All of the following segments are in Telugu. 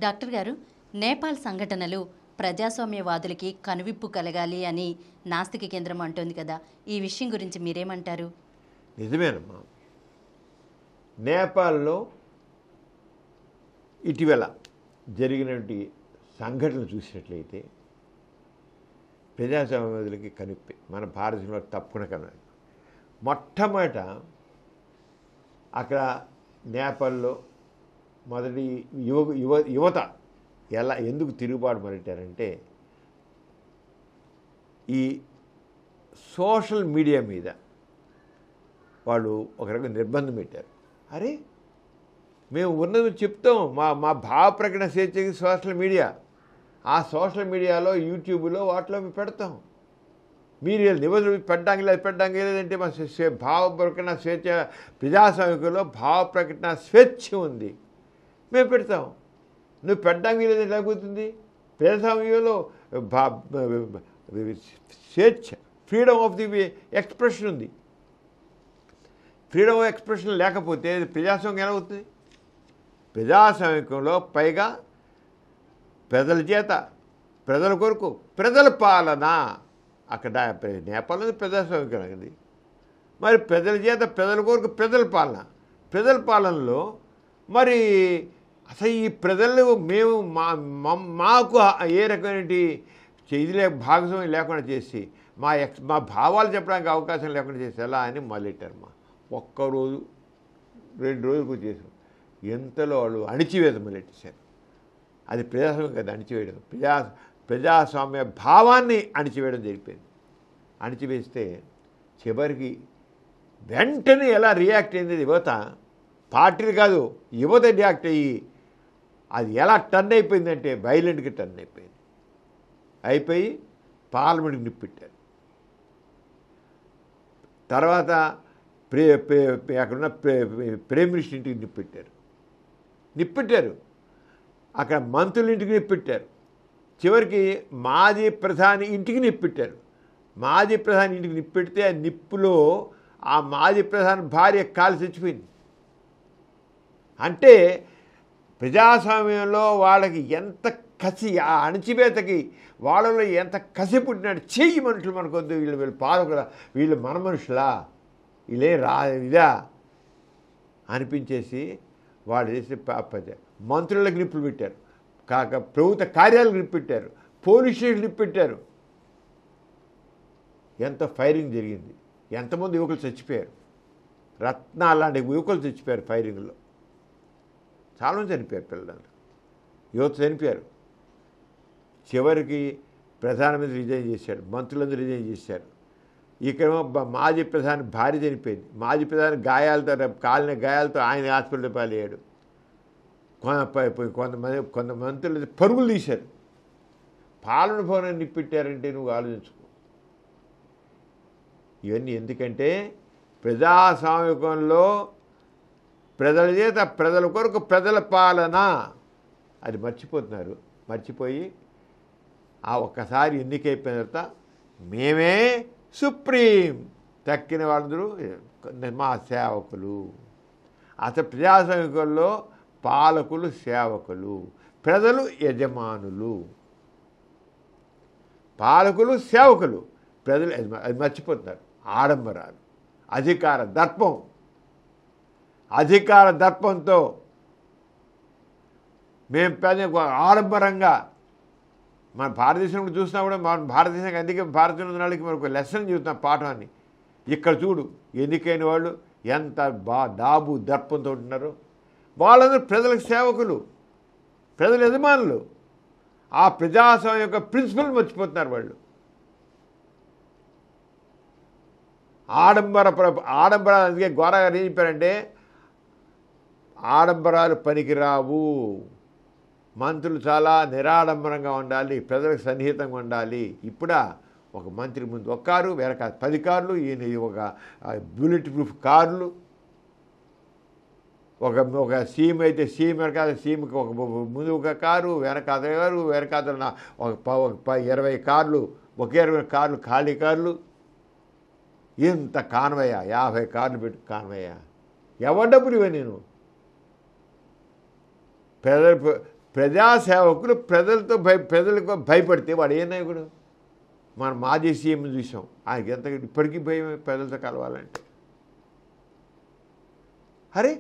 డాక్టర్ గారు, నేపాల్ సంఘటనలు ప్రజాస్వామ్యవాదులకి కనువిప్పు కలగాలి అని నాస్తిక కేంద్రం అంటోంది కదా, ఈ విషయం గురించి మీరేమంటారు? నిజమేనమ్మా. నేపాల్లో ఇటీవల జరిగినటువంటి సంఘటనలు చూసినట్లయితే ప్రజాస్వామ్యవాదులకి కనిపి మన భారతదేశంలో తప్పకుండా కనాలి. మొట్టమొదట అక్కడ నేపాల్లో మొదటి యువత ఎందుకు తిరుగుబాటు మొదలెట్టారంటే ఈ సోషల్ మీడియా మీద వాళ్ళు ఒక రకం నిర్బంధం పెట్టారు. అరే, మేము ఉన్నది చెప్తాం, మా భావ ప్రకటన స్వేచ్ఛకి సోషల్ మీడియా, ఆ సోషల్ మీడియాలో యూట్యూబ్లో వాటిలో మేము పెడతాం, మీరు నిబంధనలు పెట్టడానికి లేదంటే మా భావ ప్రకటన స్వేచ్ఛ, ప్రజాస్వామికంలో భావ ప్రకటన స్వేచ్ఛ ఉంది, మేము పెడతాం, నువ్వు పెట్టడానికి లేదంటే లేకపోతుంది. ప్రజాస్వామ్యంలో స్వేచ్ఛ, ఫ్రీడమ్ ఆఫ్ ది ఎక్స్ప్రెషన్ ఉంది. ఫ్రీడమ్ ఆఫ్ ఎక్స్ప్రెషన్ లేకపోతే ప్రజాస్వామ్యం ఎలా అవుతుంది? ప్రజాస్వామ్యంలో పైగా ప్రజల చేత, ప్రజల కొరకు, ప్రజల పాలన. అక్కడ నేపాల్లో ప్రజాస్వామ్యం అది. మరి ప్రజల చేత, ప్రజల కొరకు, ప్రజల పాలనలో మరి అసలు ఈ ప్రజలు మేము మాకు ఏ రకమైన ఇది భాగస్వామ్యం లేకుండా చేసి మా భావాలు చెప్పడానికి అవకాశం లేకుండా చేసి ఎలా అని మొదలెట్టారు. ఒక్కరోజు 2 రోజులకు చేసాం, ఎంతలో వాళ్ళు అణిచివేత మొదలెట్టేశారు. అది ప్రజాస్వామ్యం కదా, అణిచివేయడం, ప్రజాస్వామ్య భావాన్ని అణిచివేయడం జరిగిపోయింది. అణిచివేస్తే చివరికి వెంటనే ఎలా రియాక్ట్ అయింది యువత, పార్టీలు కాదు, యువత రియాక్ట్ అయ్యి అది ఎలా టర్న్ అయిపోయిందంటే వైలెంట్గా టర్న్ అయిపోయి పార్లమెంట్కి నిప్పెట్టారు. తర్వాత అక్కడున్న ప్రైమ్ మినిస్టర్ ఇంటికి నిప్పెట్టారు, అక్కడ మంత్రుల ఇంటికి నిప్పెట్టారు, చివరికి మాజీ ప్రధాని ఇంటికి నిప్పెట్టారు. మాజీ ప్రధాని ఇంటికి నిప్పెడితే ఆ నిప్పులో ఆ మాజీ ప్రధాని భార్య కాలు చచ్చిపోయింది. అంటే ప్రజాస్వామ్యంలో వాళ్ళకి ఎంత కసి, ఆ అణచివేతకి వాళ్ళలో ఎంత కసి పుట్టినాడు. చెయ్యి మనుషులు మనకొద్దు, వీళ్ళు పాలకుల, వీళ్ళు మన మనుషులా, వీళ్ళే ఇదా అనిపించేసి వాళ్ళు చేసి మంత్రులకు నిప్పులు పెట్టారు, ప్రభుత్వ కార్యాలకు నిప్పెట్టారు, పోలీస్ స్టేషన్ నిప్పెట్టారు. ఎంత ఫైరింగ్ జరిగింది, ఎంతమంది యువకులు చచ్చిపోయారు, రత్నాలు లాంటి యువకులు చచ్చిపోయారు ఫైరింగ్లో. చాలామంది చనిపోయారు, పిల్లలు, యువత చనిపోయారు. చివరికి ప్రధానమంత్రి రిజైన్ చేశాడు, మంత్రులందరూ రిజైన్ చేశారు. ఇక్కడ మాజీ ప్రధాని భార్య చనిపోయింది. మాజీ ప్రధాని కాలిన గాయాలతో ఆయన హాస్పిటల్ పాలయ్యాడు. కొంత మంత్రులు పరుగులు తీశారు. పాలన భవనాన్ని నిప్పెట్టారంటే నువ్వు ఆలోచించుకో. ఇవన్నీ ఎందుకంటే ప్రజాస్వామ్యంలో ప్రజల చేత, ప్రజల కొరకు, ప్రజల పాలన అది మర్చిపోతున్నారు. మర్చిపోయి ఆ ఒక్కసారి ఎన్నికైపోయిన తర్వాత మేమే సుప్రీం, తక్కిన వాళ్ళందరూ మా సేవకులు. అసలు ప్రజాస్వామ్యంలో పాలకులు సేవకులు, ప్రజలు యజమానులు. పాలకులు సేవకులు, ప్రజలు యజమానులు. అది మర్చిపోతున్నారు. ఆడంబరాలు, అధికార దర్పంతో మేము ఆడంబరంగా మన భారతదేశంలో చూసినా కూడా మన భారతదేశానికి, అందుకే భారతదేశంలో వాళ్ళకి మనకు లెసన్ చూస్తున్నాం, పాఠాన్ని. ఇక్కడ చూడు, ఎన్నికైన వాళ్ళు ఎంత డాబు దర్పంతో ఉంటున్నారు. వాళ్ళందరూ ప్రజలకు సేవకులు, ప్రజల యజమానులు. ఆ ప్రజాస్వామ్యం యొక్క ప్రిన్సిపల్ మర్చిపోతున్నారు వాళ్ళు. ఆడంబరాలు, అందుకే ఘోరగా ఏం చెప్పారంటే ఆడంబరాలు పనికిరావు, మంత్రులు చాలా నిరాడంబరంగా ఉండాలి, ప్రజలకు సన్నిహితంగా ఉండాలి. ఇప్పుడా ఒక మంత్రి ముందు ఒక కారు, వేరొక 10 కార్లు, ఈయన ఒక బుల్లెట్ ప్రూఫ్ కార్లు, ఒక సీఎం అయితే సీఎం వెనకాల సీఎంకి ఒక ముందు ఒక కారు, వెనకాతల ఒక 20 కార్లు, ఒక 20 కార్లు ఖాళీ కార్లు. ఇంత కాన్వయ్య, 50 కార్లు పెట్టు కాన్వయ్య. ఎవరి డబ్బులు ఇవే? నేను ప్రజాసేవకులు ప్రజలకు భయపడితే వాడు ఏ నాయకుడు? మన మాజీ సీఎం చూసాం, ఆయనకి ఎంత ఇప్పటికీ భయం ప్రజలతో కలవాలంటే. అరే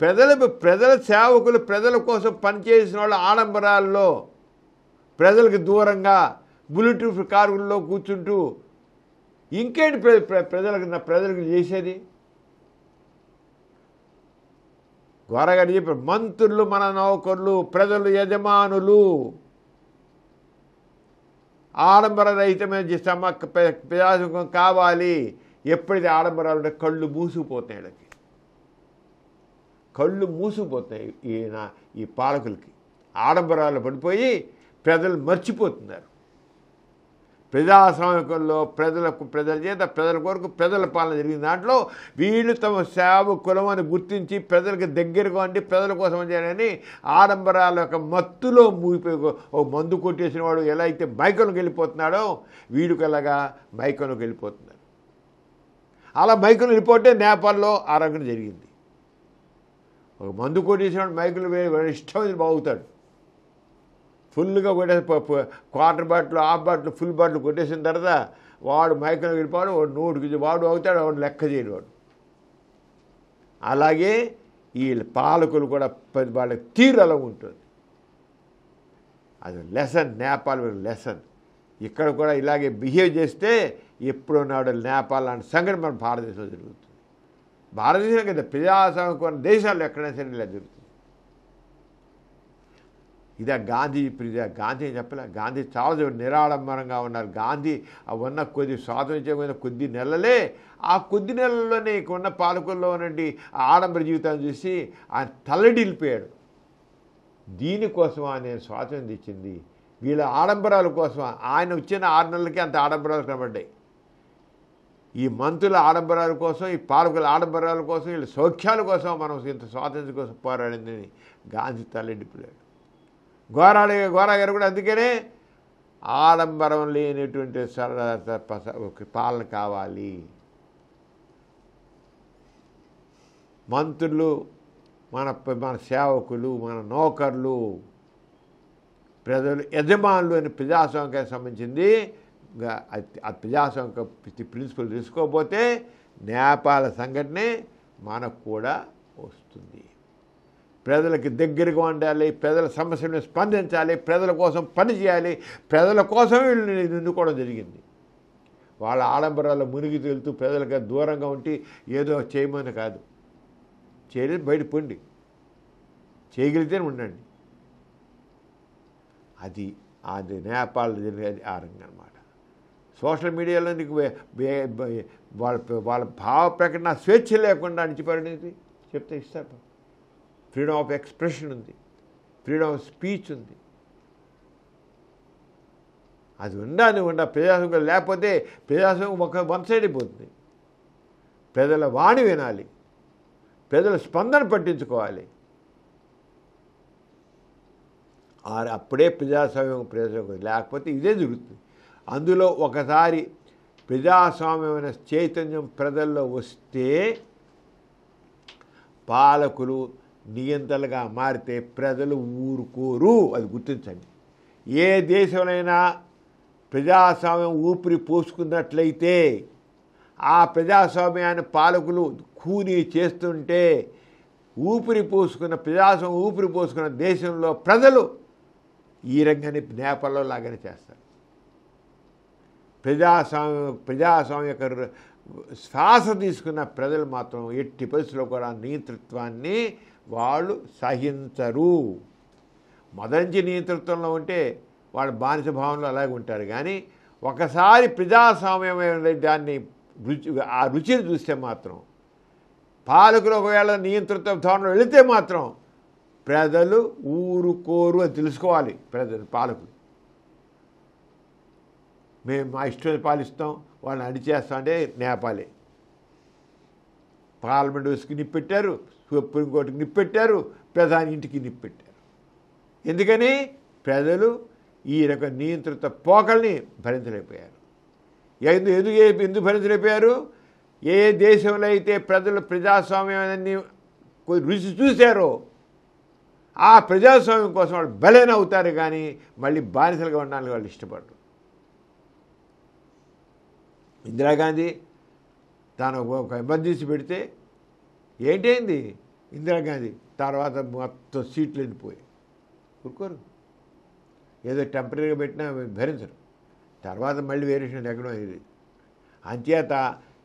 ప్రజల సేవకులు ప్రజల కోసం పనిచేసిన వాళ్ళు ఆడంబరాల్లో ప్రజలకు దూరంగా బుల్లెట్ కారుల్లో కూర్చుంటూ ఇంకేంటి ప్రజలకు చేసేది? గోరగారు చెప్పారు, మంత్రులు మన నౌకర్లు, ప్రజలు యజమానులు. ఆడంబర రహితమైన ప్రజాస్వామ్యం కావాలి. ఎప్పుడైతే ఆడంబరాలు ఉంటే కళ్ళు మూసుకుపోతాయి, వీళ్ళకి కళ్ళు మూసుకుపోతాయి. ఈ పాలకులకి ఆడంబరాలు పడిపోయి ప్రజలు మర్చిపోతున్నారు. ప్రజాస్వామ్యంలో ప్రజల చేత ప్రజల కొరకు ప్రజల పాలన జరిగిన దాంట్లో వీళ్ళు తమ సేవకులం అని గుర్తించి ప్రజలకు దగ్గరగా ఉండి ప్రజల కోసం చేయాలని ఆడంబరాల యొక్క మత్తులో మూగిపోయి ఓ మందు కొట్టేసిన వాడు ఎలా అయితే మైకంలోకి వెళ్ళిపోతున్నాడో వీడికి అలాగా మైకంలోకి వెళ్ళిపోతున్నారు. అలా మైకంలో వెళ్ళిపోతే నేపాల్లో ఆ రకంగా జరిగింది. ఒక మందు కొట్టేసిన వాడు మైకులు ఇష్టం బాగుతాడు. ఫుల్గా కొట్టేసి quarter bottle, half bottle, full bottle కొట్టేసిన తర్వాత వాడు మైకంలో వెళ్ళిపోవాడు. వాడు నోటికి వాడు అవుతాడు, వాడు లెక్క చేయడు వాడు. అలాగే ఈ పాలకులు కూడా వాళ్ళకి తీరు అలా ఉంటుంది. అది లెసన్, నేపాల్ లెసన్. ఇక్కడ కూడా ఇలాగే బిహేవ్ చేస్తే ఎప్పుడున్నాడు నేపాల్ లాంటి సంఘటన మన భారతదేశంలో జరుగుతుంది. భారతదేశం కదా, ప్రజాస్వామ్యం దేశాల్లో ఎక్కడైనా సరే ఇలా జరుగుతుంది. ఇదే గాంధీ గాంధీ చెప్పలే, గాంధీ చాలా నిరాడంబరంగా ఉన్నారు. గాంధీ ఉన్న స్వాతంత్ర్యం కొద్ది నెలలే, ఆ కొద్ది నెలల్లోనే ఉన్న పాలకుల్లో ఉన్నటువంటి ఆడంబర జీవితాన్ని చూసి ఆయన తల్లడిల్లిపోయాడు. దీనికోసమా నేను స్వాతంత్ర్యం తెచ్చింది? వీళ్ళ ఆడంబరాల కోసమా? ఆయన వచ్చిన 6 నెలలకి అంత ఆడంబరాలు కనబడ్డాయి. ఈ మంత్రుల ఆడంబరాల కోసం, ఈ పాలకుల ఆడంబరాల కోసం, వీళ్ళ సౌఖ్యాల కోసం మనం ఇంత స్వాతంత్ర్యం కోసం పోరాడిందని గాంధీ తల్లడిల్లిపోయాడు. గోరా గారు కూడా అందుకనే ఆడంబరం లేనటువంటి పాలన కావాలి. మంత్రులు మన సేవకులు, మన నౌకర్లు, ప్రజలు యజమానులు అని ప్రజాస్వామ్యానికి సంబంధించింది. ఆ ప్రజాస్వామ్య ప్రిన్సిపల్ తీసుకోకపోతే నేపాల సంఘటనే మనకు కూడా వస్తుంది. ప్రజలకి దగ్గరగా ఉండాలి, ప్రజల సమస్యలను స్పందించాలి, ప్రజల కోసం పనిచేయాలి. ప్రజల కోసం వీళ్ళు ఎన్నుకోవడం జరిగింది. వాళ్ళ ఆడంబరాలు మునిగి తేలుతూ ప్రజలకు దూరంగా ఉండి ఏదో చేయమని కాదు. చేయలేదు బయట పొండి, చేయగలిగితేనే ఉండండి. అది నేపాల్ జరిగేది ఆ రంగం అనమాట. సోషల్ మీడియాలో నీకు వాళ్ళ భావ ప్రకటన స్వేచ్ఛ లేకుండా అణిచిపడినది చెప్తే ఇస్తారు. ఫ్రీడమ్ ఆఫ్ ఎక్స్ప్రెషన్ ఉంది, ఫ్రీడమ్ ఆఫ్ స్పీచ్ ఉంది. అది ఉండాలి. ప్రజాస్వామ్యం లేకపోతే ప్రజాస్వామ్యం వన్ సైడ్ అయిపోతుంది. ప్రజల వాణి వినాలి, ప్రజల స్పందన పట్టించుకోవాలి. అప్పుడే ప్రజాస్వామ్యం లేకపోతే ఇదే జరుగుతుంది. అందులో ఒకసారి ప్రజాస్వామ్యమైన చైతన్యం ప్రజల్లో వస్తే పాలకులు నియంత్రణగా మారితే ప్రజలు ఊరుకోరు. అది గుర్తించండి. ఏ దేశంలోనైనా ప్రజాస్వామ్యం ఊపిరి పోసుకున్నట్లయితే ఆ ప్రజాస్వామ్యాన్ని పాలకులు కూనీ చేస్తుంటే ఊపిరి పోసుకున్న దేశంలో ప్రజలు ఈ రంగాన్ని నేపాల్లో లాగానే చేస్తారు. ప్రజాస్వామ్య యొక్క శ్వాస తీసుకున్న ప్రజలు మాత్రం ఎట్టి పరిస్థితుల్లో కూడా నియంతృత్వాన్ని వాళ్ళు సహించరు. మొదటి నియంతృత్వంలో ఉంటే వాళ్ళు బానిస భావంలో అలాగే ఉంటారు. కానీ ఒకసారి ప్రజాస్వామ్యమైన దాన్ని ఆ రుచిని చూస్తే మాత్రం, పాలకులు ఒకవేళ నియంతృత్వ ధోరణిలో వెళితే మాత్రం ప్రజలు ఊరుకోరు అని తెలుసుకోవాలి. పాలకులు మేము మా ఇష్టం పాలిస్తాం, వాళ్ళని అడిచేస్తాం అంటే నేపాలే. పార్లమెంట్ హౌస్కి నిప్పెట్టారు, సుప్రీంకోర్టుకి నిప్పెట్టారు, ప్రధాని ఇంటికి నిప్పెట్టారు. ఎందుకని ప్రజలు ఈ రకం నియంత్రిత పోకల్ని భరించలేకపోయారు. ఎందుకు భరించలేకపోయారు? ఏ దేశంలో అయితే ప్రజలు ప్రజాస్వామ్యాన్ని రుచి చూశారో ఆ ప్రజాస్వామ్యం కోసం వాళ్ళు బలైన అవుతారు కానీ మళ్ళీ బానిసలుగా ఉండడానికి వాళ్ళు ఇష్టపడరు. ఇందిరాగాంధీ తాను ఒక ఎమర్జెన్సీ పెడితే ఏంటైంది? ఇందిరాగాంధీ తర్వాత మొత్తం సీట్లు వెళ్ళిపోయి ఊరుకోరు. ఏదో టెంపరీగా పెట్టినా భరించరు. తర్వాత మళ్ళీ వేరియేషన్ ఎక్కడో ఇది. అంచేత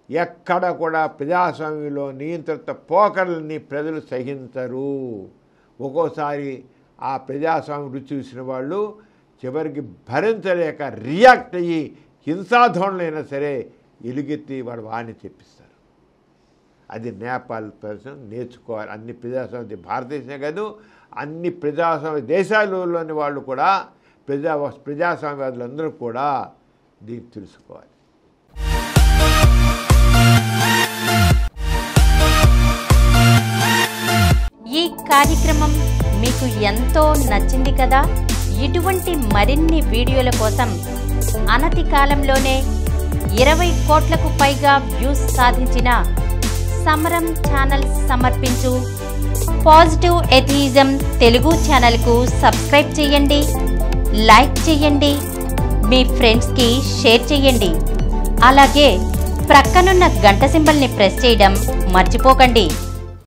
ఎక్కడ కూడా ప్రజాస్వామ్యంలో నియంత్రిత పోకడల్ని ప్రజలు సహించరు. ఒక్కోసారి ఆ ప్రజాస్వామ్యం రుచి చూసిన వాళ్ళు చివరికి భరించలేక రియాక్ట్ అయ్యి హింసాధోరణులైనా సరే ఎలుగెత్తి వాడు వాడిని తెప్పిస్తారు. అది నేపాల్ ప్రజలు నేర్చుకోవాలి. అన్ని ప్రజాస్వామ్య భారతదేశమే కాదు, అన్ని ప్రజాస్వామ్య దేశాలలోని వాళ్ళు కూడా ప్రజాస్వామ్యవాదులందరూ కూడా దీన్ని తెలుసుకోవాలి. ఈ కార్యక్రమం మీకు ఎంతో నచ్చింది కదా. ఇటువంటి మరిన్ని వీడియోల కోసం అనతి కాలంలోనే 20 కోట్లకు పైగా వ్యూస్ సాధించిన సమరం ఛానల్ సమర్పించు పాజిటివ్ ఎథియిజం తెలుగు ఛానల్కు సబ్స్క్రైబ్ చేయండి, లైక్ చేయండి, మీ ఫ్రెండ్స్కి షేర్ చేయండి. అలాగే ప్రక్కనున్న గంట సింబల్ని ప్రెస్ చేయడం మర్చిపోకండి.